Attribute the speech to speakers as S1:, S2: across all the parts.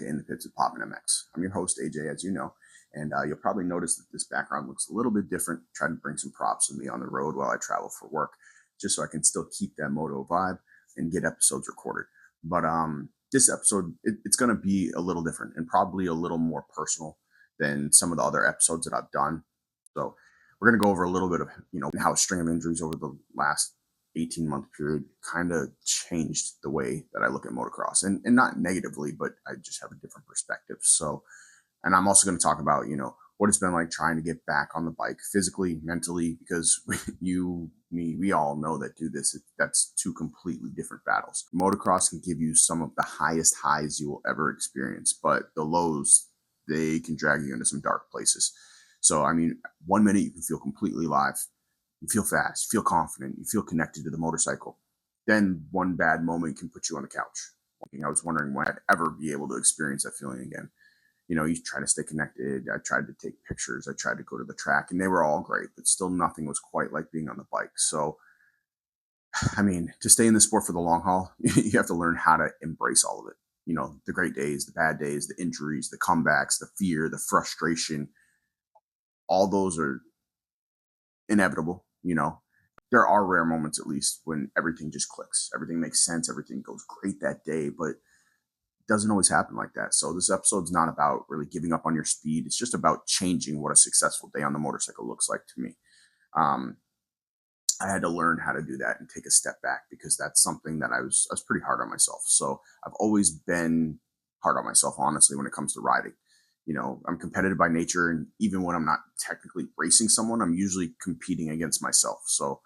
S1: to In the Pits with Pop and MX. I'm your host, AJ, as you know, and you'll probably notice that this background looks a little bit different. Trying to bring some props of me on the road while I travel for work, just so I can still keep that moto vibe and get episodes recorded. But this episode, it's going to be a little different and probably a little more personal than some of the other episodes that I've done. So we're going to go over a little bit of, how a string of injuries over the last 18-month period kind of changed the way that I look at motocross, and not negatively, but I just have a different perspective. So, and I'm also going to talk about, what it's been like trying to get back on the bike physically, mentally, because we all know that do this. That's two completely different battles. Motocross can give you some of the highest highs you will ever experience, but the lows, they can drag you into some dark places. So, 1 minute you can feel completely alive. You feel fast, you feel confident, you feel connected to the motorcycle. Then one bad moment can put you on the couch. I was wondering when I'd ever be able to experience that feeling again. You try to stay connected. I tried to take pictures. I tried to go to the track, and they were all great, but still nothing was quite like being on the bike. So, to stay in the sport for the long haul, you have to learn how to embrace all of it. The great days, the bad days, the injuries, the comebacks, the fear, the frustration. All those are inevitable. There are rare moments, at least, when everything just clicks, everything makes sense, everything goes great that day, but it doesn't always happen like that. So this episode's not about really giving up on your speed. It's just about changing what a successful day on the motorcycle looks like to me. I had to learn how to do that and take a step back, because that's something that I was pretty hard on myself. So I've always been hard on myself, honestly, when it comes to riding. I'm competitive by nature, and even when I'm not technically racing someone, I'm usually competing against myself. So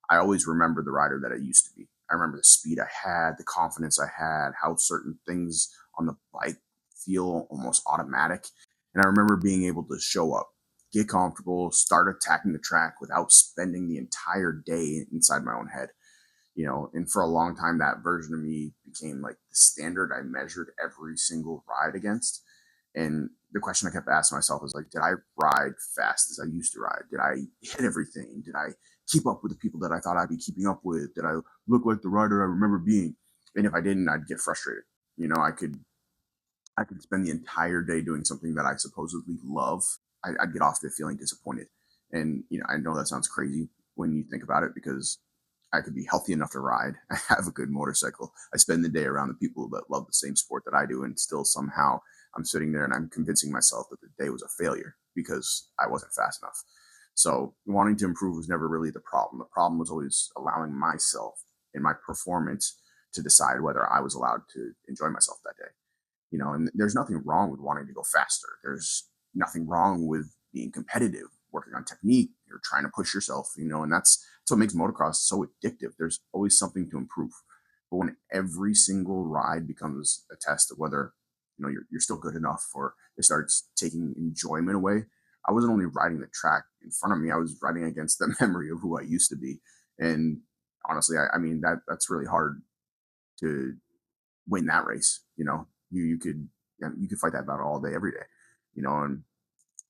S1: I always remember the rider that I used to be. I remember the speed I had, the confidence I had, how certain things on the bike feel almost automatic. And I remember being able to show up, get comfortable, start attacking the track without spending the entire day inside my own head. And for a long time, that version of me became like the standard I measured every single ride against. And the question I kept asking myself was like, did I ride fast as I used to ride? Did I hit everything? Did I keep up with the people that I thought I'd be keeping up with? Did I look like the rider I remember being? And if I didn't, I'd get frustrated. I could spend the entire day doing something that I supposedly love. I'd get off there feeling disappointed. And, I know that sounds crazy when you think about it, because I could be healthy enough to ride. I have a good motorcycle. I spend the day around the people that love the same sport that I do, and still somehow I'm sitting there and I'm convincing myself that the day was a failure because I wasn't fast enough. So wanting to improve was never really the problem. The problem was always allowing myself and my performance to decide whether I was allowed to enjoy myself that day. And there's nothing wrong with wanting to go faster. There's nothing wrong with being competitive, working on technique, or trying to push yourself, and that's what makes motocross so addictive. There's always something to improve. But when every single ride becomes a test of whether, you're still good enough, or it starts taking enjoyment away, I wasn't only riding the track in front of me, I was riding against the memory of who I used to be. And honestly, that's really hard to win that race. You could fight that battle all day, every day. And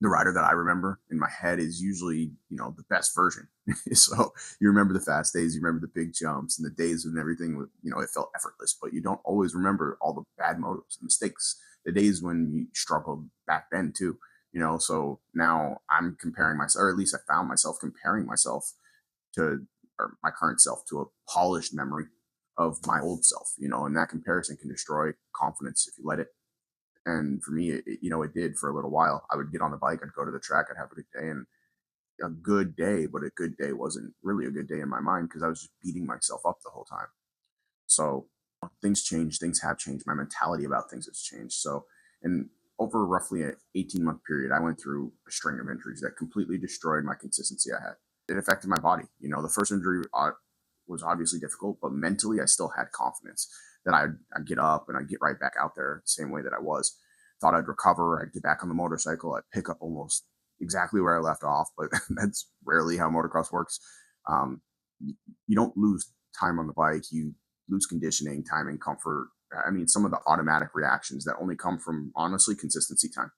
S1: the rider that I remember in my head is usually, the best version. So you remember the fast days, you remember the big jumps, and the days when everything, it felt effortless, but you don't always remember all the bad motos and mistakes, the days when you struggled back then too. So now I'm comparing myself, or at least I found myself comparing myself to, or my current self, to a polished memory of my old self, and that comparison can destroy confidence if you let it. And for me, it did for a little while. I would get on the bike, I'd go to the track, I'd have a good day, and a good day, but a good day wasn't really a good day in my mind, because I was just beating myself up the whole time. So things change, things have changed. My mentality about things has changed. So, and over roughly an 18-month period, I went through a string of injuries that completely destroyed my consistency I had. It affected my body. The first injury was obviously difficult, but mentally I still had confidence that I'd get up and I'd get right back out there the same way that I was. Thought I'd recover, I'd get back on the motorcycle, I'd pick up almost exactly where I left off, but that's rarely how motocross works. You don't lose time on the bike, you lose conditioning, timing, comfort. Some of the automatic reactions that only come from, honestly, consistency time.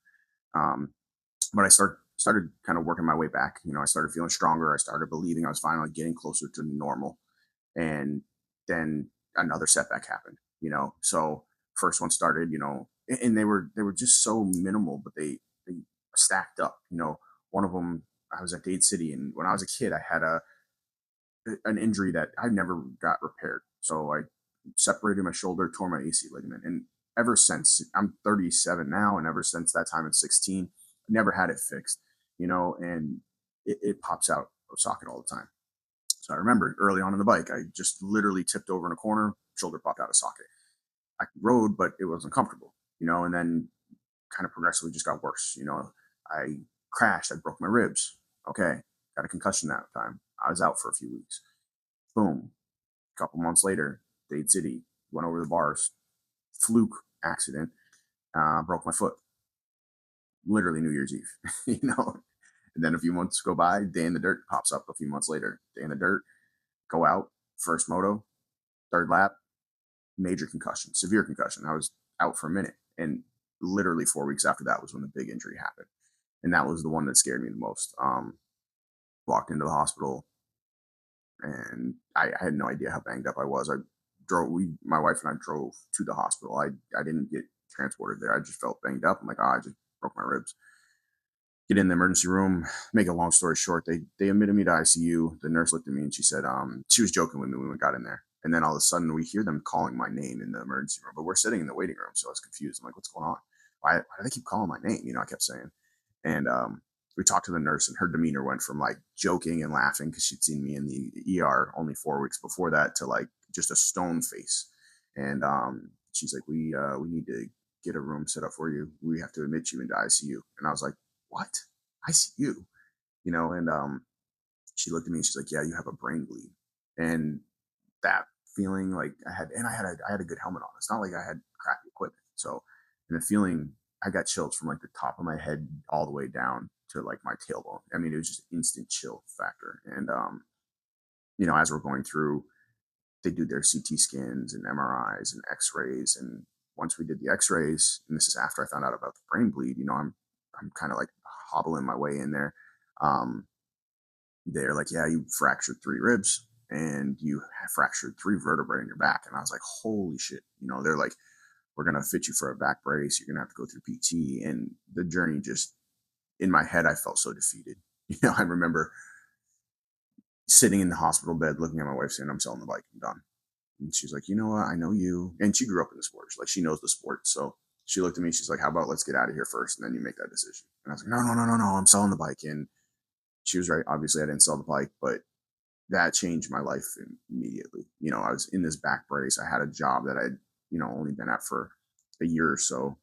S1: But I started kind of working my way back. I started feeling stronger. I started believing I was finally getting closer to normal. And then another setback happened. So first one started, and they were just so minimal, but they stacked up. One of them, I was at Dade City, and when I was a kid, I had an injury that I never got repaired. So I separated my shoulder, tore my AC ligament, and ever since, I'm 37 now, and ever since that time at 16, I never had it fixed. And it pops out of socket all the time. So I remember early on in the bike, I just literally tipped over in a corner, shoulder popped out of socket. I rode, but it wasn't comfortable. And then kind of progressively just got worse. I crashed, I broke my ribs. Okay, got a concussion that time. I was out for a few weeks. Boom. A couple months later, Dade City, went over the bars, fluke accident, broke my foot. Literally New Year's Eve, And then a few months go by, Day in the Dirt pops up a few months later. Day in the Dirt, go out, first moto, third lap, major concussion, severe concussion. I was out for a minute. And literally 4 weeks after that was when the big injury happened. And that was the one that scared me the most. Walked into the hospital, and I had no idea how banged up I was. My wife and I drove to the hospital. I didn't get transported there. I just felt banged up. I'm like, I just broke my ribs. Get in the emergency room. Make a long story short, they admitted me to ICU. The nurse looked at me and she said, she was joking with me when we got in there. And then all of a sudden we hear them calling my name in the emergency room, but we're sitting in the waiting room. So I was confused. I'm like, what's going on? Why do they keep calling my name? I kept saying. And we talked to the nurse, and her demeanor went from like joking and laughing because she'd seen me in the ER only 4 weeks before that to like just a stone face. And she's like, we need to get a room set up for you. We have to admit you into ICU. And I was like, what? ICU? And she looked at me and she's like, yeah, you have a brain bleed. And that feeling, like I had a good helmet on. It's not like I had crappy equipment. So, and the feeling, I got chills from like the top of my head all the way down to like my tailbone. I mean, it was just instant chill factor. And as we're going through, they do their CT scans and MRIs and X-rays. And once we did the X-rays, and this is after I found out about the brain bleed, I'm kind of like hobbling my way in there. They're like, yeah, you fractured 3 ribs and you fractured 3 vertebrae in your back. And I was like, holy shit. They're like, we're going to fit you for a back brace. You're going to have to go through PT. And the journey just, in my head, I felt so defeated. I remember sitting in the hospital bed, looking at my wife saying, I'm selling the bike. I'm done. And she's like, you know what? I know you. And she grew up in the sport. She knows the sport. So she looked at me. She's like, how about let's get out of here first, and then you make that decision. And I was like, no, no, no, no, no. I'm selling the bike. And she was right. Obviously, I didn't sell the bike, but that changed my life immediately. I was in this back brace. I had a job that I'd, only been at for a year or so.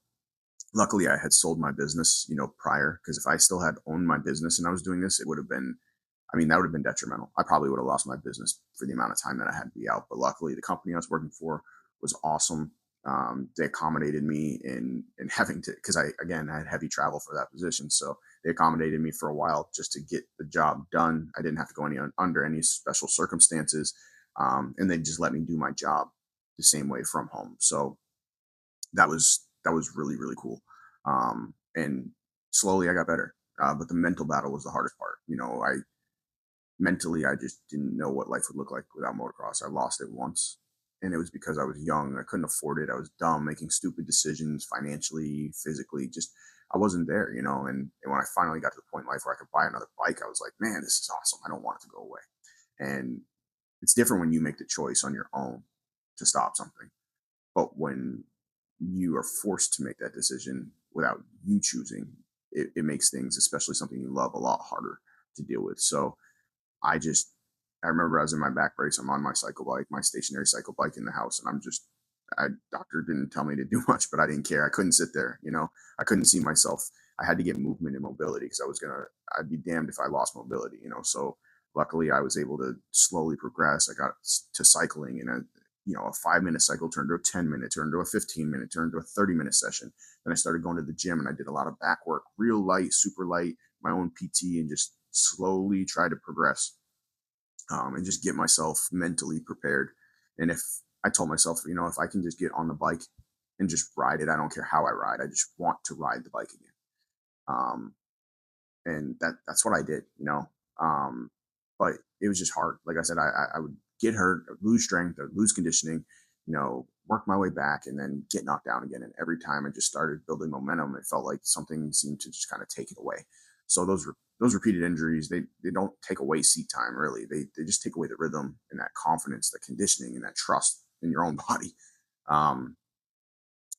S1: Luckily, I had sold my business, prior, because if I still had owned my business and I was doing this, it would have been, that would have been detrimental. I probably would have lost my business for the amount of time that I had to be out. But luckily, the company I was working for was awesome. They accommodated me in having to, because I had heavy travel for that position. So they accommodated me for a while just to get the job done. I didn't have to go under any special circumstances. And they just let me do my job the same way from home. So that was really, really cool. And slowly I got better. But the mental battle was the hardest part. Mentally, I just didn't know what life would look like without motocross. I lost it once, and it was because I was young. I couldn't afford it. I was dumb, making stupid decisions financially, physically. Just I wasn't there, And when I finally got to the point in life where I could buy another bike, I was like, man, this is awesome. I don't want it to go away. And it's different when you make the choice on your own to stop something, but when you are forced to make that decision without you choosing, it makes things, especially something you love, a lot harder to deal with. So I just, I remember I was in my back brace. I'm on my cycle bike, my stationary cycle bike in the house. And doctor didn't tell me to do much, but I didn't care. I couldn't sit there, I couldn't see myself. I had to get movement and mobility because I'd be damned if I lost mobility, So luckily I was able to slowly progress. I got to cycling, and a 5-minute cycle turned to a 10-minute, turned to a 15-minute, turned to a 30-minute session. Then I started going to the gym and I did a lot of back work, real light, super light, my own PT, and just slowly try to progress, and just get myself mentally prepared. And if I told myself, if I can just get on the bike and just ride it, I don't care how I ride. I just want to ride the bike again. And that's what I did, but it was just hard. Like I said, I would get hurt, I'd lose strength, I'd lose conditioning, work my way back and then get knocked down again. And every time I just started building momentum, it felt like something seemed to just kind of take it away. So those repeated injuries, they don't take away seat time really. They just take away the rhythm and that confidence, the conditioning, and that trust in your own body. Um,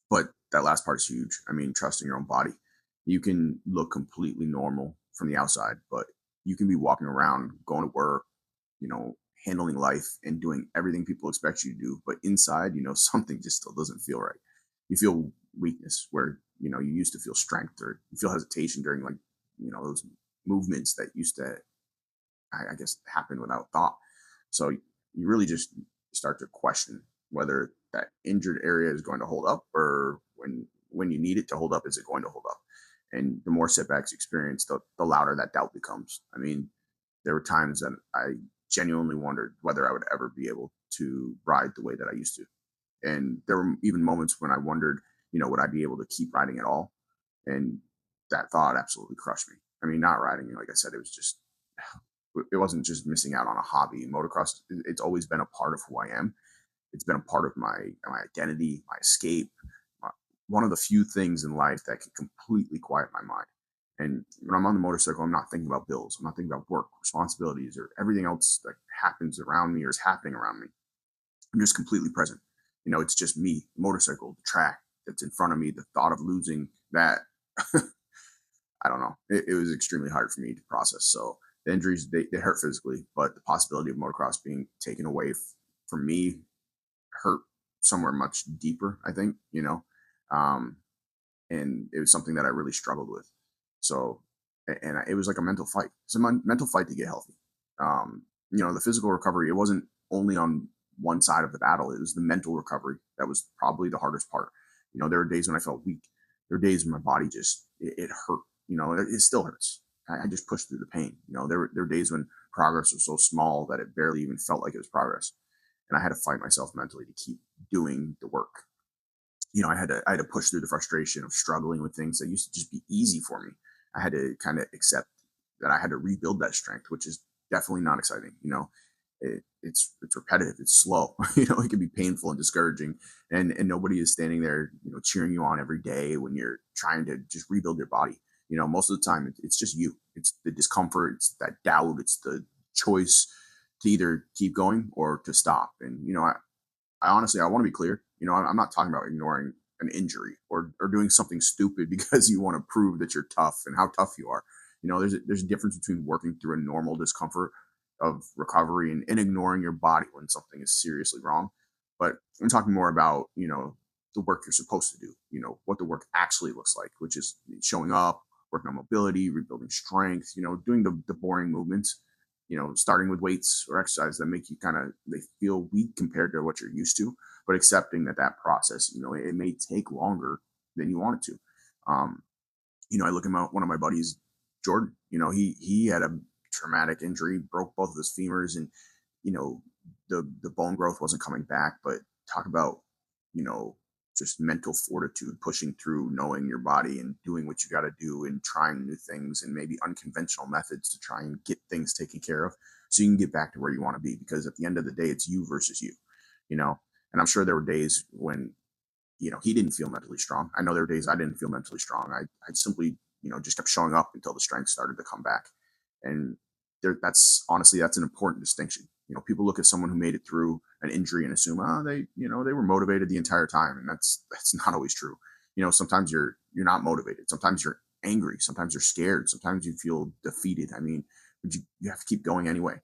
S1: but that last part is huge. I mean, trusting your own body. You can look completely normal from the outside, but you can be walking around, going to work, handling life and doing everything people expect you to do. But inside, something just still doesn't feel right. You feel weakness where, you used to feel strength, or you feel hesitation during like, those movements that used to, I guess, happen without thought. So you really just start to question whether that injured area is going to hold up, or when you need it to hold up, is it going to hold up? And the more setbacks you experience, the louder that doubt becomes. I mean, there were times that I genuinely wondered whether I would ever be able to ride the way that I used to. And there were even moments when I wondered, would I be able to keep riding at all? And that thought absolutely crushed me. I mean, not riding, like I said, it wasn't just missing out on a hobby. Motocross, it's always been a part of who I am. It's been a part of my identity, my escape, my, one of the few things in life that can completely quiet my mind. And when I'm on the motorcycle, I'm not thinking about bills. I'm not thinking about work, responsibilities, or everything else that happens around me or is happening around me. I'm just completely present. It's just me, the motorcycle, the track that's in front of me, the thought of losing that. I don't know. It was extremely hard for me to process. So the injuries, they hurt physically, but the possibility of motocross being taken away from me hurt somewhere much deeper, I think, um, and it was something that I really struggled with. So, and it was like a mental fight. It's a mental fight to get healthy. The physical recovery, it wasn't only on one side of the battle. It was the mental recovery that was probably the hardest part. There were days when I felt weak. There were days when my body just, it hurt. It still hurts. I just pushed through the pain. There were days when progress was so small that it barely even felt like it was progress. And I had to fight myself mentally to keep doing the work. I had to push through the frustration of struggling with things that used to just be easy for me. I had to kind of accept that I had to rebuild that strength, which is definitely not exciting. It's repetitive, it's slow. It can be painful and discouraging, and nobody is standing there, cheering you on every day when you're trying to just rebuild your body. Most of the time it's just you. It's the discomfort, it's that doubt, it's the choice to either keep going or to stop. And I honestly, I want to be clear. I'm not talking about ignoring an injury or doing something stupid because you want to prove that you're tough and how tough you are. There's a difference between working through a normal discomfort of recovery and ignoring your body when something is seriously wrong. But I'm talking more about, the work you're supposed to do, what the work actually looks like, which is showing up, working on mobility, rebuilding strength, doing the boring movements, starting with weights or exercise that make you they feel weak compared to what you're used to, but accepting that process, it may take longer than you want it to. Um, I look at one of my buddies, Jordan, he had a traumatic injury, broke both of his femurs, and, you know, the bone growth wasn't coming back, but talk about, you know, just mental fortitude, pushing through, knowing your body and doing what you got to do and trying new things and maybe unconventional methods to try and get things taken care of so you can get back to where you want to be. Because at the end of the day, it's you versus you, you know. And I'm sure there were days when, he didn't feel mentally strong. I know there were days I didn't feel mentally strong. I simply, just kept showing up until the strength started to come back. And that's an important distinction. People look at someone who made it through an injury and assume, they were motivated the entire time, and that's not always true. Sometimes you're not motivated. Sometimes you're angry. Sometimes you're scared. Sometimes you feel defeated. I mean, but you have to keep going anyway.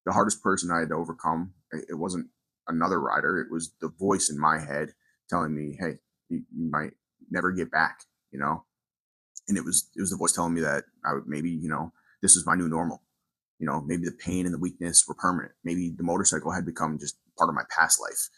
S1: The hardest person I had to overcome, it wasn't another rider. It was the voice in my head telling me, "Hey, you might never get back," and it was the voice telling me that I would maybe, this is my new normal. Maybe the pain and the weakness were permanent. Maybe the motorcycle had become just part of my past life.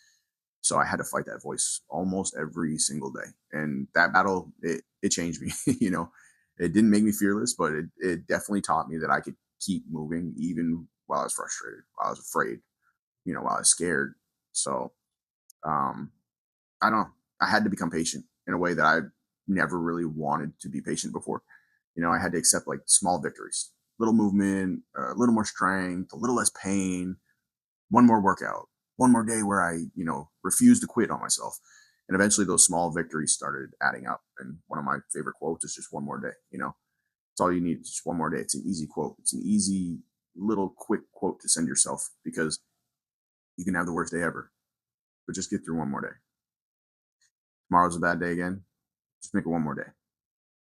S1: So I had to fight that voice almost every single day. And that battle, it changed me. It didn't make me fearless, but it definitely taught me that I could keep moving even while I was frustrated, while I was afraid, while I was scared. So um, I don't know. I had to become patient in a way that I never really wanted to be patient before. I had to accept like small victories, little movement, a little more strength, a little less pain, one more workout. one more day where I, refused to quit on myself. And eventually those small victories started adding up. And one of my favorite quotes is just one more day, it's all you need. It's just one more day. It's an easy quote. It's an easy little quick quote to send yourself because you can have the worst day ever, but just get through one more day. Tomorrow's a bad day again. Just make it one more day.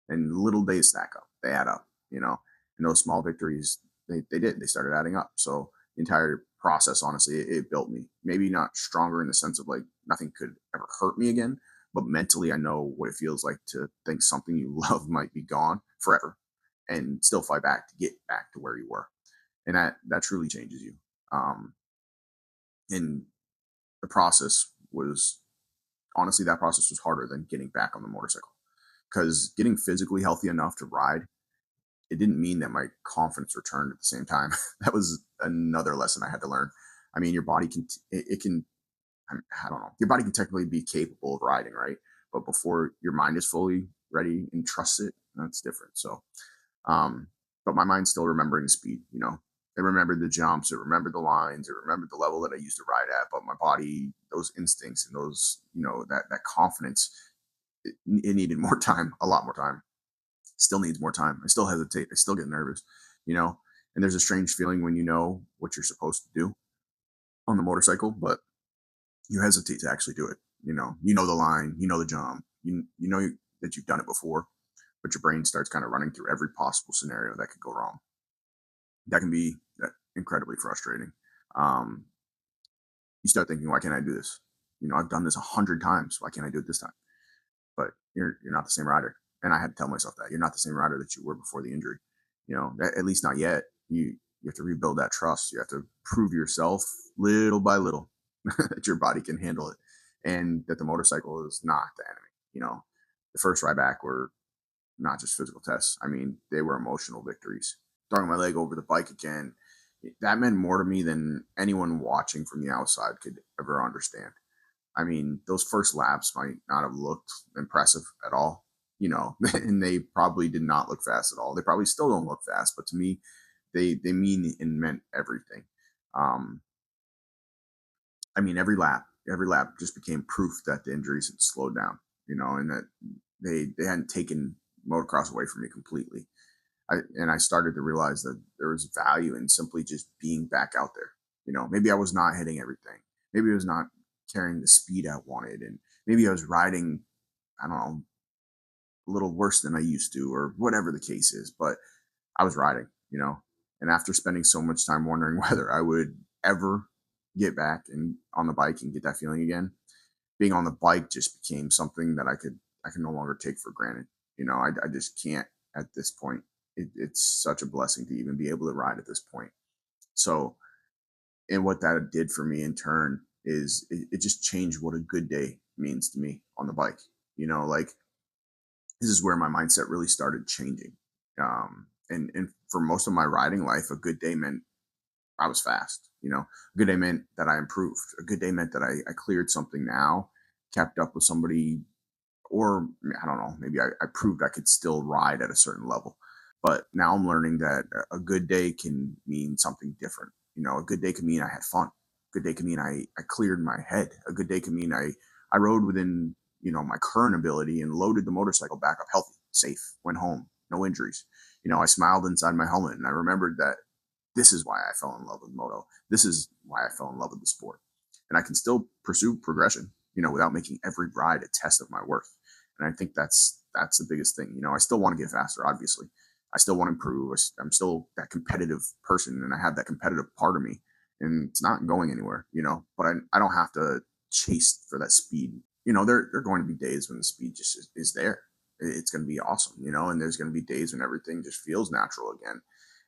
S1: And little days stack up. They add up, and those small victories, they started adding up. So the entire process, honestly, it built me. Maybe not stronger in the sense of like nothing could ever hurt me again, but mentally I know what it feels like to think something you love might be gone forever and still fight back to get back to where you were. And that truly changes you. Um, and the process was honestly, that process was harder than getting back on the motorcycle because getting physically healthy enough to ride, it didn't mean that my confidence returned at the same time. That was another lesson I had to learn. I mean, your body can, it can, I don't know, your body can technically be capable of riding, right? But before your mind is fully ready and trusts it, that's different. So, um, but my mind's still remembering the speed, It remembered the jumps, it remembered the lines, it remembered the level that I used to ride at. But my body, those instincts and those, that confidence, it needed more time, a lot more time. Still needs more time. I still hesitate. I still get nervous, you know. And there's a strange feeling when you know what you're supposed to do on the motorcycle, but you hesitate to actually do it. You know the line, you know the jump, you know that you've done it before, but your brain starts kind of running through every possible scenario that could go wrong. That can be incredibly frustrating. Um, you start thinking, why can't I do this? I've done this 100 times. Why can't I do it this time? But you're not the same rider. And I had to tell myself that you're not the same rider that you were before the injury. At least not yet. You have to rebuild that trust. You have to prove yourself little by little that your body can handle it, and that the motorcycle is not the enemy. The first ride back were not just physical tests. I mean, they were emotional victories. Throwing my leg over the bike again, that meant more to me than anyone watching from the outside could ever understand. I mean, those first laps might not have looked impressive at all, and they probably did not look fast at all. They probably still don't look fast, but to me, they mean and meant everything. Um, I mean, every lap just became proof that the injuries had slowed down, and that they hadn't taken motocross away from me completely. And I started to realize that there was value in simply just being back out there. Maybe I was not hitting everything. Maybe I was not carrying the speed I wanted, and maybe I was riding, I don't know, a little worse than I used to, or whatever the case is. But I was riding. And after spending so much time wondering whether I would ever get back and on the bike and get that feeling again, being on the bike just became something that I can no longer take for granted. I just can't at this point. It's such a blessing to even be able to ride at this point. So, and what that did for me in turn is it just changed what a good day means to me on the bike. Like, this is where my mindset really started changing. And for most of my riding life, a good day meant I was fast. A good day meant that I improved. A good day meant that I cleared something now, kept up with somebody, or I don't know, maybe I proved I could still ride at a certain level. But now I'm learning that a good day can mean something different. A good day can mean I had fun. A good day can mean I cleared my head. A good day can mean I rode within, my current ability and loaded the motorcycle back up healthy, safe, went home, no injuries. I smiled inside my helmet and I remembered that this is why I fell in love with moto. This is why I fell in love with the sport. And I can still pursue progression, without making every ride a test of my worth. And I think that's the biggest thing. I still want to get faster, obviously. I still want to improve. I'm still that competitive person, and I have that competitive part of me, and it's not going anywhere. But I don't have to chase for that speed. There are going to be days when the speed just is there. It's going to be awesome, and there's going to be days when everything just feels natural again.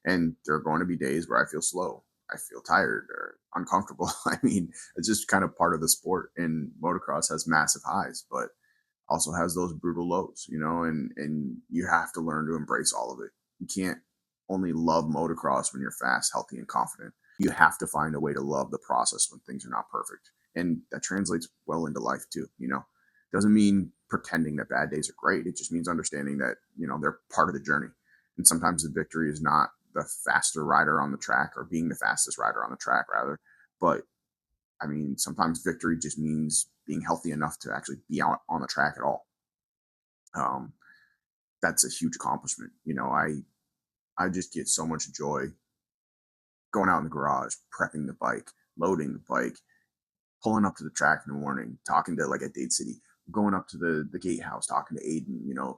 S1: And there are going to be days where I feel slow. I feel tired or uncomfortable. I mean, it's just kind of part of the sport. And motocross has massive highs, but also has those brutal lows, and you have to learn to embrace all of it. You can't only love motocross when you're fast, healthy, and confident. You have to find a way to love the process when things are not perfect. And that translates well into life too. Doesn't mean pretending that bad days are great. It just means understanding that, they're part of the journey. And sometimes the victory is not the faster rider on the track or being the fastest rider on the track rather, but I mean, sometimes victory just means being healthy enough to actually be out on the track at all. Um, that's a huge accomplishment. I just get so much joy going out in the garage, prepping the bike, loading the bike, pulling up to the track in the morning, talking to like at Dade City, going up to the gatehouse, talking to Aiden,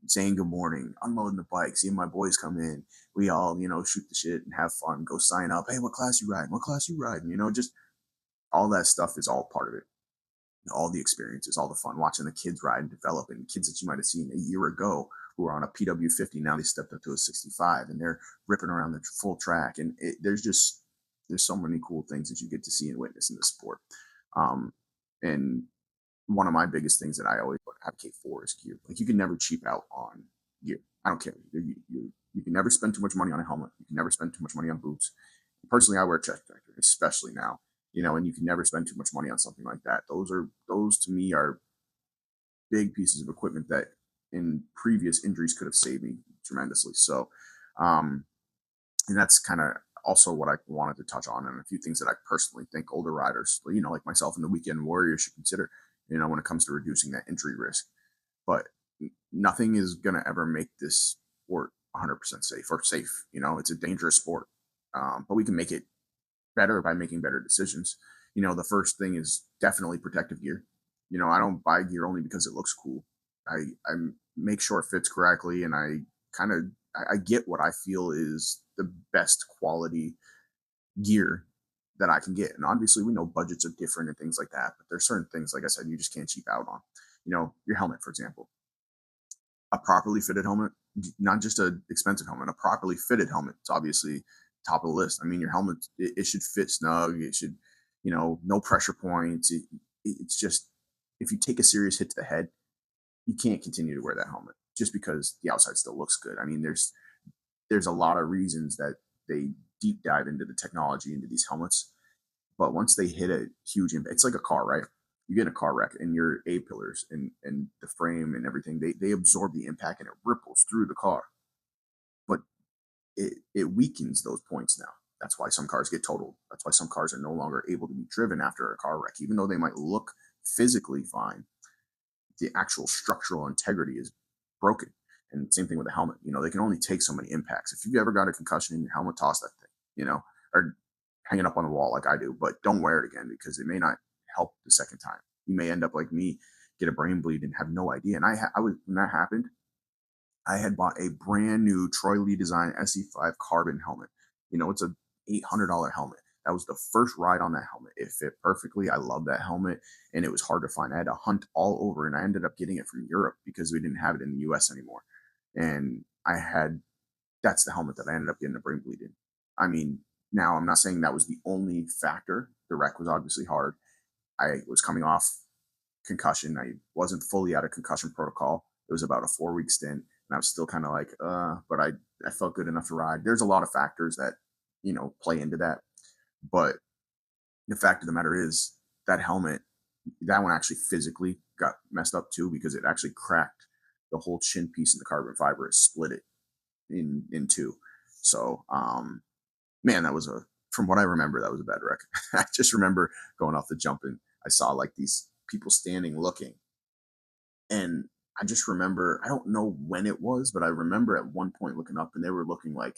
S1: saying good morning, unloading the bike, seeing my boys come in. We all, shoot the shit and have fun, go sign up. Hey, what class you riding? What class you riding? Just all that stuff is all part of it. All the experiences, all the fun, watching the kids ride and develop, and kids that you might have seen a year ago who were on a PW50, now they stepped up to a 65 and they're ripping around the full track. And there's so many cool things that you get to see and witness in the sport. Um, and one of my biggest things that I always advocate for is gear. Like, you can never cheap out on gear. I don't care. You can never spend too much money on a helmet. You can never spend too much money on boots. Personally, I wear a chest protector, especially now. And you can never spend too much money on something like that. Those to me are big pieces of equipment that in previous injuries could have saved me tremendously. So, um, and that's kind of also what I wanted to touch on, and a few things that I personally think older riders, like myself and the weekend warrior, should consider, when it comes to reducing that injury risk. But nothing is going to ever make this sport 100% safe. It's a dangerous sport, but we can make it better by making better decisions. The first thing is definitely protective gear. I don't buy gear only because it looks cool. I make sure it fits correctly, and I get what I feel is the best quality gear that I can get. And obviously, we know budgets are different and things like that, but there's certain things, like I said, you just can't cheap out on. Your helmet, for example, a properly fitted helmet, not just an expensive helmet, a properly fitted helmet. It's obviously top of the list. I mean, your helmet, it should fit snug. It should, no pressure points. It's just, if you take a serious hit to the head, you can't continue to wear that helmet just because the outside still looks good. I mean, there's a lot of reasons that they deep dive into the technology into these helmets, but once they hit a huge impact, it's like a car, right? You get in a car wreck and your A pillars and the frame and everything, they absorb the impact and it ripples through the car. But it weakens those points now. That's why some cars get totaled. That's why some cars are no longer able to be driven after a car wreck. Even though they might look physically fine, the actual structural integrity is broken. And same thing with the helmet. They can only take so many impacts. If you've ever got a concussion in your helmet, toss that thing, or hang it up on the wall like I do, but don't wear it again because it may not help the second time. You may end up like me, get a brain bleed and have no idea. And I was, when that happened, I had bought a brand new Troy Lee Design SE5 carbon helmet. It's a $800 helmet. That was the first ride on that helmet. It fit perfectly. I love that helmet, and it was hard to find. I had to hunt all over, and I ended up getting it from Europe because we didn't have it in the US anymore. And that's the helmet that I ended up getting a brain bleed in. I mean, now I'm not saying that was the only factor. The wreck was obviously hard. I was coming off concussion. I wasn't fully out of concussion protocol. It was about a 4-week stint, and I was still kind of like, but I felt good enough to ride. There's a lot of factors that, play into that. But the fact of the matter is that helmet, that one actually physically got messed up too, because it actually cracked the whole chin piece in the carbon fiber. It split it in two. So, man, from what I remember, that was a bad wreck. I just remember going off the jump and I saw like these people standing looking. And I just remember, I don't know when it was, but I remember at one point looking up and they were looking like,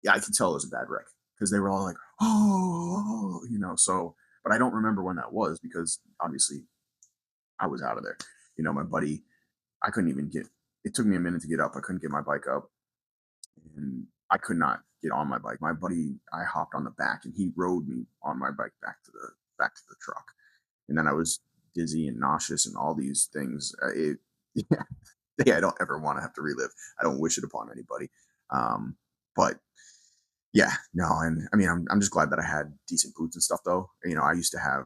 S1: yeah, I could tell it was a bad wreck because they were all like, oh, so, but I don't remember when that was because obviously I was out of there. My buddy, I couldn't even it took me a minute to get up. I couldn't get my bike up and I could not get on my bike. My buddy, I hopped on the back and he rode me on my bike back to the truck. And then I was dizzy and nauseous and all these things. Yeah, I don't ever want to have to relive. I don't wish it upon anybody. But yeah, no, and I mean, I'm just glad that I had decent boots and stuff though. I used to have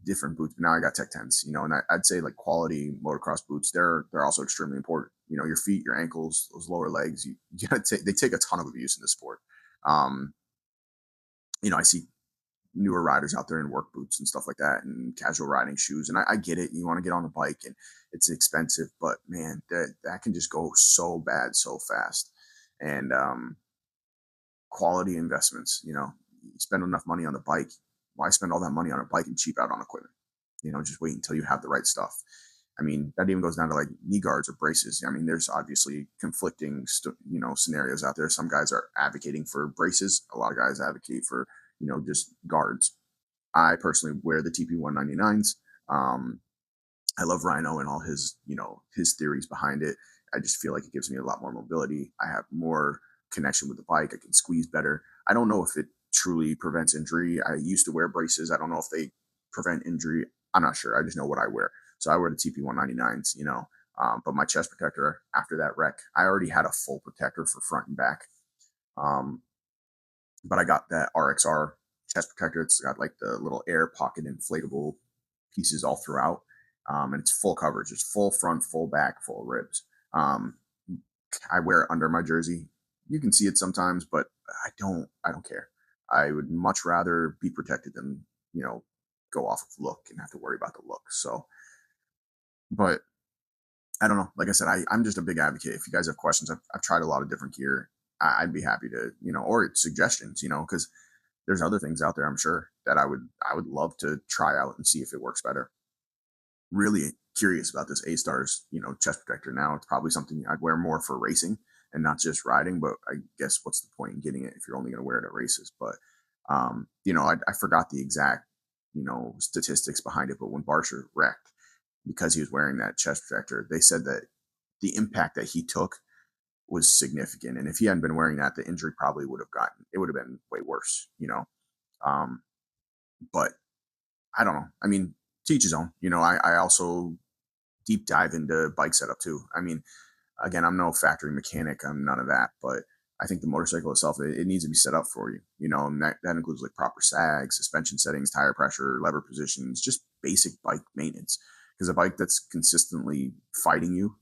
S1: different boots, but now I got Tech 10s. And I'd say like quality motocross boots, they're also extremely important. Your feet, your ankles, those lower legs, you gotta they take a ton of abuse in the sport. Um, I see newer riders out there in work boots and stuff like that and casual riding shoes. And I get it. You want to get on the bike and it's expensive, but man, that can just go so bad so fast. And quality investments, you spend enough money on the bike, Why spend all that money on a bike and cheap out on equipment? Just wait until you have the right stuff. I mean, that even goes down to like knee guards or braces. I mean, there's obviously conflicting, scenarios out there. Some guys are advocating for braces. A lot of guys advocate for, just guards. I personally wear the TP199s. Um, I love Rhino and all his, his theories behind it. I just feel like it gives me a lot more mobility. I have more connection with the bike. I can squeeze better. I don't know if it truly prevents injury. I used to wear braces. I don't know if they prevent injury. I'm not sure. I just know what I wear. So I wear the TP199s, but my chest protector after that wreck, I already had a full protector for front and back. Um, but I got that RXR chest protector. It's got like the little air pocket inflatable pieces all throughout. And it's full coverage. It's full front, full back, full ribs. Um, I wear it under my jersey. You can see it sometimes, but I don't care. I would much rather be protected than, go off of look and have to worry about the look. So, but I don't know. Like I said, I'm just a big advocate. If you guys have questions, I've tried a lot of different gear. I'd be happy to, or suggestions, because there's other things out there, I'm sure, that I would love to try out and see if it works better. Really curious about this A Stars, chest protector now. It's probably something I'd wear more for racing and not just riding, but I guess what's the point in getting it if you're only going to wear it at races? But, I forgot the exact, statistics behind it, but when Barsha wrecked, because he was wearing that chest protector, they said that the impact that he took was significant. And if he hadn't been wearing that, the injury probably would have been way worse. Um, but I don't know. I mean, teach his own. I also deep dive into bike setup too. I mean, again, I'm no factory mechanic. I'm none of that, but I think the motorcycle itself, it needs to be set up for you, and that includes like proper sag, suspension settings, tire pressure, lever positions, just basic bike maintenance. Because a bike that's consistently fighting you,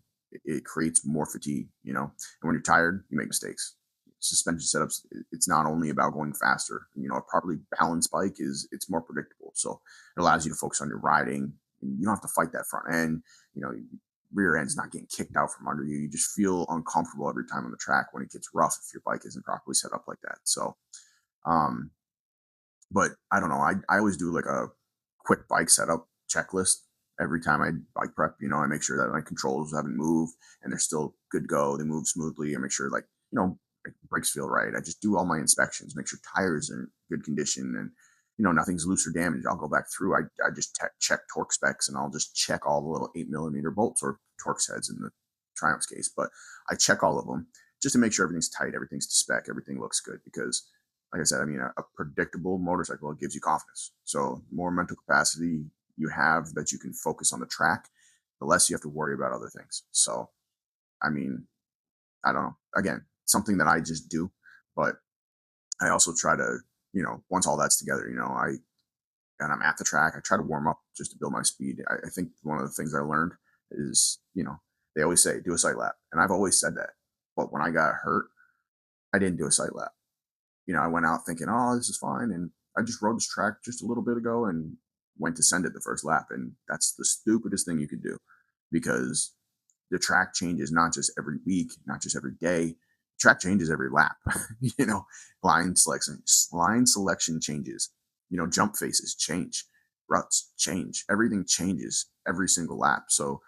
S1: it creates more fatigue. And when you're tired, you make mistakes. Suspension setups, it's not only about going faster. A properly balanced bike it's more predictable. So it allows you to focus on your riding, and you don't have to fight that front end. You know, rear end's not getting kicked out from under you. You just feel uncomfortable every time on the track when it gets rough if your bike isn't properly set up like that. So, um, but I don't know. I always do like a quick bike setup checklist every time I bike prep. I make sure that my controls haven't moved and they're still good to go. They move smoothly. I make sure brakes feel right. I just do all my inspections, make sure tires are in good condition and nothing's loose or damaged. I'll go back through. I just check torque specs and I'll just check all the little 8 millimeter bolts or Torx heads in the Triumph's case. But I check all of them just to make sure everything's tight, everything's to spec, everything looks good because like I said, I mean, a predictable motorcycle gives you confidence. So the more mental capacity you have that you can focus on the track, the less you have to worry about other things. So, I mean, I don't know. Again, something that I just do, but I also try to, once all that's together, and I'm at the track, I try to warm up just to build my speed. I think one of the things I learned is, they always say do a sight lap, and I've always said that. But when I got hurt, I didn't do a sight lap. I went out thinking, oh, this is fine. And I just rode this track just a little bit ago and went to send it the first lap. And that's the stupidest thing you could do because the track changes not just every week, not just every day. Track changes every lap. you know, line selection changes. Jump faces change, ruts change. Everything changes every single lap. So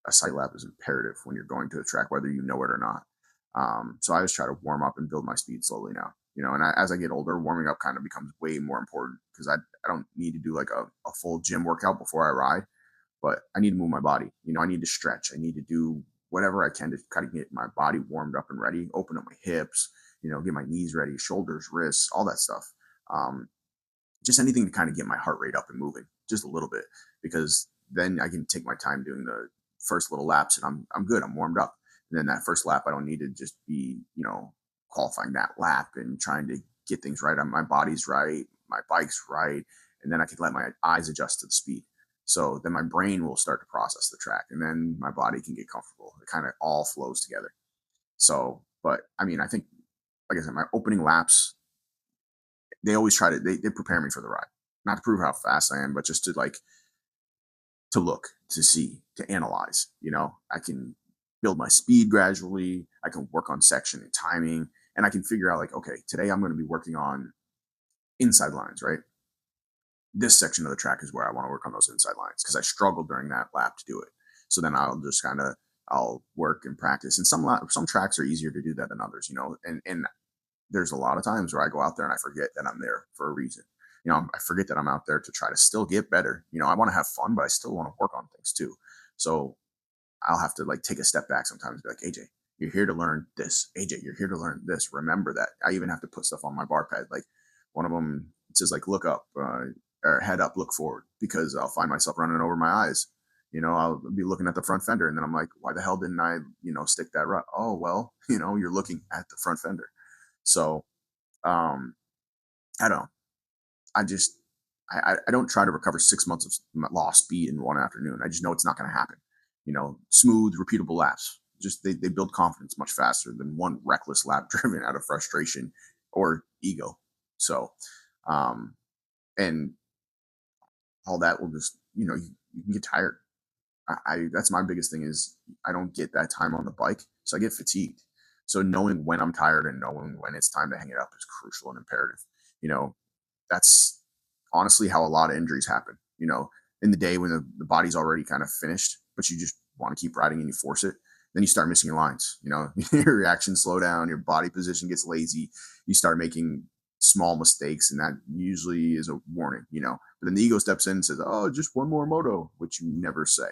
S1: a sight lap is imperative when you're going to a track, whether you know it or not. So I just try to warm up and build my speed slowly now. And as I get older, warming up kind of becomes way more important because I don't need to do like a full gym workout before I ride, but I need to move my body. I need to stretch. I need to do whatever I can to kind of get my body warmed up and ready, open up my hips, get my knees ready, shoulders, wrists, all that stuff. Um, just anything to kind of get my heart rate up and moving just a little bit because then I can take my time doing the first little laps and I'm good. I'm warmed up. And then that first lap, I don't need to just be, qualifying that lap and trying to get things right. My body's right, my bike's right, and then I can let my eyes adjust to the speed. So then my brain will start to process the track, and then my body can get comfortable. It kind of all flows together. So, but I mean, I think, like I said, my opening laps, they always try to they prepare me for the ride, not to prove how fast I am, but just to to look, to see, to analyze. I can build my speed gradually. I can work on section and timing, and I can figure out like, okay, today I'm going to be working on inside lines, right? this section of the track is where I want to work on those inside lines because I struggled during that lap to do it. So then I'll just kind of I'll work and practice. And some tracks are easier to do that than others, you know. And there's a lot of times where I go out there and I forget that I'm there for a reason. You know, I forget that I'm out there to try to still get better. You know, I want to have fun, but I still want to work on things too. So I'll have to like take a step back sometimes and be like, AJ, you're here to learn this. AJ, you're here to learn this. Remember that. I even have to put stuff on my bar pad. Like one of them, it says like, look up, or head up, look forward, because I'll find myself running over my eyes. You know, I'll be looking at the front fender and then I'm like, why the hell didn't I, you know, stick that rut? Oh, well, you know, you're looking at the front fender. So, um, I don't know. I just I don't try to recover 6 months of lost speed in one afternoon. I just know it's not going to happen. You know, smooth, repeatable laps. Just they build confidence much faster than one reckless lap driven out of frustration or ego. So, um, and all that will just you can get tired. I that's my biggest thing is I don't get that time on the bike, so I get fatigued. So knowing when I'm tired and knowing when it's time to hang it up is crucial and imperative. You know, that's honestly how a lot of injuries happen. You know, in the day when the body's already kind of finished, but you just want to keep riding and you force it, then you start missing your lines. You know, your reactions slow down, your body position gets lazy, you start making small mistakes, and that usually is a warning. You know, but then the ego steps in and says, "Oh, just one more moto," which you never say.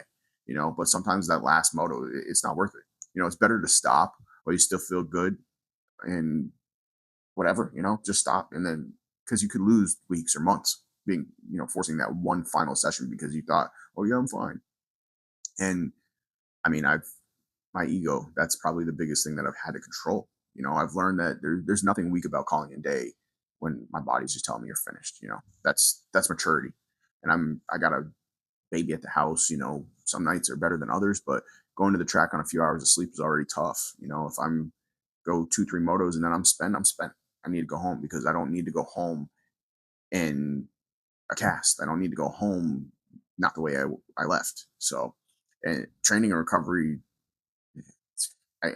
S1: You know, but sometimes that last moto, it's not worth it. You know, it's better to stop while you still feel good and whatever, you know, just stop. And then because you could lose weeks or months being, you know, forcing that one final session because you thought, oh, yeah, I'm fine. And I mean, my ego, that's probably the biggest thing that I've had to control. You know, I've learned that there's nothing weak about calling a day when my body's just telling me you're finished. You know, that's maturity. And I got a baby at the house. You know, some nights are better than others, but going to the track on a few hours of sleep is already tough. You know, if I'm go 2, 3 motos and then I'm spent, I'm spent. I need to go home because I don't need to go home in a cast. I don't need to go home not the way I left. So, and training and recovery, I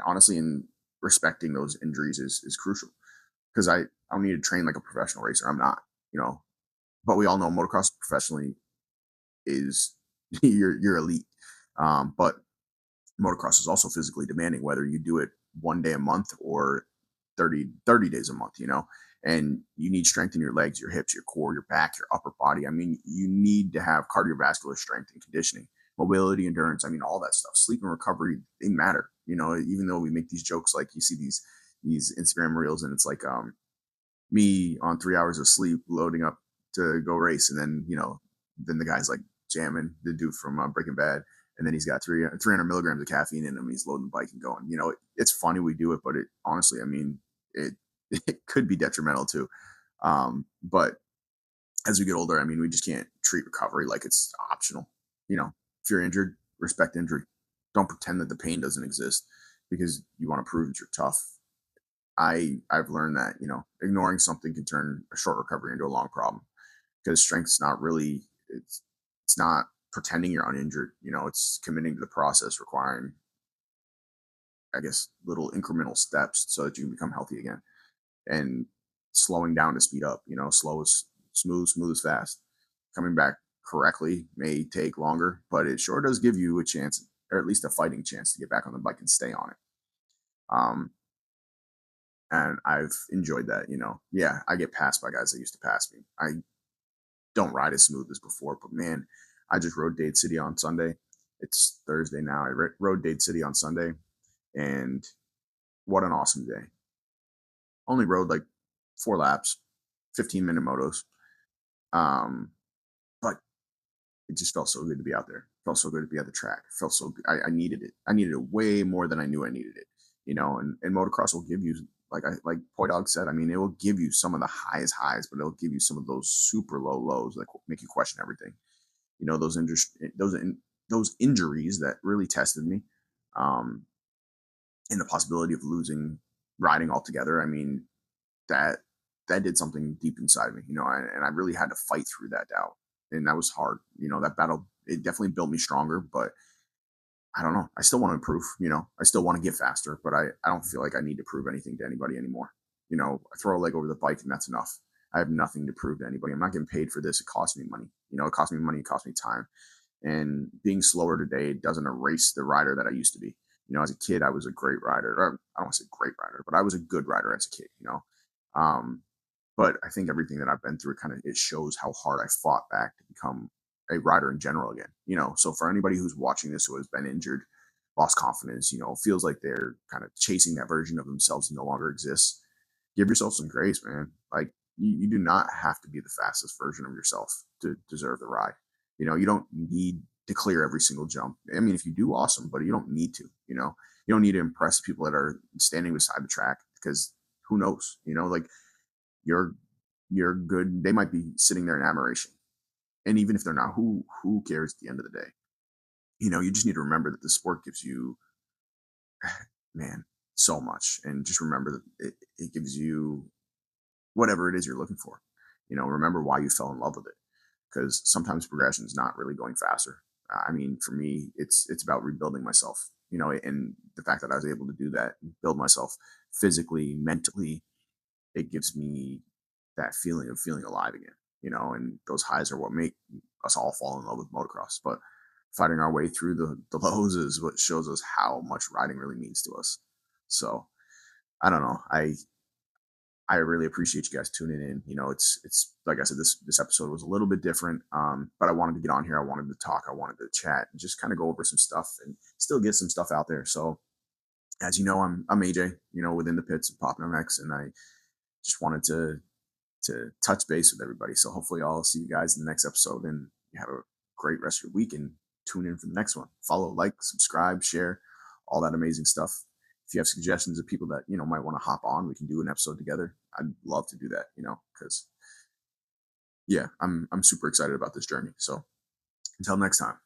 S1: honestly, in respecting those injuries is crucial because I don't need to train like a professional racer. I'm not, you know, but we all know motocross professionally is you're elite. But motocross is also physically demanding, whether you do it one day a month or 30 days a month, you know, and you need strength in your legs, your hips, your core, your back, your upper body. I mean, you need to have cardiovascular strength and conditioning, mobility, endurance. I mean, all that stuff. Sleep and recovery, they matter, you know, even though we make these jokes, like you see these Instagram reels and it's like, me on 3 hours of sleep loading up to go race. And then, you know, then the guy's like jamming the dude from Breaking Bad. And then he's got 300 milligrams of caffeine in him. He's loading the bike and going. You know, it's funny we do it, but it honestly, I mean, it it could be detrimental too. But as we get older, I mean, we just can't treat recovery like it's optional. You know, if you're injured, respect injury. Don't pretend that the pain doesn't exist because you want to prove that you're tough. I've learned that, you know, ignoring something can turn a short recovery into a long problem because strength's not really it's not pretending you're uninjured. You know, it's committing to the process, requiring, I guess, little incremental steps so that you can become healthy again, and slowing down to speed up. You know, slow is smooth, smooth is fast. Coming back correctly may take longer, but it sure does give you a chance, or at least a fighting chance, to get back on the bike and stay on it. Um, and I've enjoyed that. You know, yeah, I get passed by guys that used to pass me. I don't ride as smooth as before, but man, I just rode Dade City on Sunday. It's Thursday now. I rode Dade City on Sunday, and what an awesome day. Only rode like 4 laps, 15-minute motos. Um, but it just felt so good to be out there. It felt so good to be at the track. It felt so good. I needed it. I needed it way more than I knew I needed it. You know, and motocross will give you, like POIDOG said, I mean, it will give you some of the highest highs, but it'll give you some of those super low lows that make you question everything. You know, those injuries that really tested me, um, and the possibility of losing riding altogether. I mean, that that did something deep inside me, you know, and I really had to fight through that doubt, and that was hard. You know, that battle, it definitely built me stronger, but I don't know. I still want to improve. You know, I still want to get faster, but I don't feel like I need to prove anything to anybody anymore. You know, I throw a leg over the bike and that's enough. I have nothing to prove to anybody. I'm not getting paid for this. It costs me money. It costs me money. It costs me time. And being slower today doesn't erase the rider that I used to be. As a kid, I was a great rider. Or I don't want to say great rider, but I was a good rider as a kid. Um, but I think everything that I've been through kind of it shows how hard I fought back to become a rider in general again. So for anybody who's watching this who has been injured, lost confidence, feels like they're kind of chasing that version of themselves that no longer exists, give yourself some grace, man. Like you do not have to be the fastest version of yourself to deserve the ride. You don't need to clear every single jump. I mean, if you do, awesome, but you don't need to. You don't need to impress people that are standing beside the track because who knows? Like you're you're good. They might be sitting there in admiration, and even if they're not, who cares at the end of the day? You just need to remember that the sport gives you, man, so much, and just remember that it gives you whatever it is you're looking for. Remember why you fell in love with it, because sometimes progression is not really going faster. I mean, for me, it's about rebuilding myself. And the fact that I was able to do that, build myself physically, mentally, it gives me that feeling of feeling alive again. And those highs are what make us all fall in love with motocross. But fighting our way through the lows is what shows us how much riding really means to us. So I don't know. I really appreciate you guys tuning in. It's like I said, this episode was a little bit different, but I wanted to get on here. I wanted to talk. I wanted to chat and just kind of go over some stuff and still get some stuff out there. So as you know, I'm AJ. Within the pits of Pop MX, and I just wanted to touch base with everybody. So hopefully I'll see you guys in the next episode, and you have a great rest of your week, and tune in for the next one. Follow, like, subscribe, share, all that amazing stuff. If you have suggestions of people that, might want to hop on, we can do an episode together. I'd love to do that, because yeah, I'm super excited about this journey. So until next time.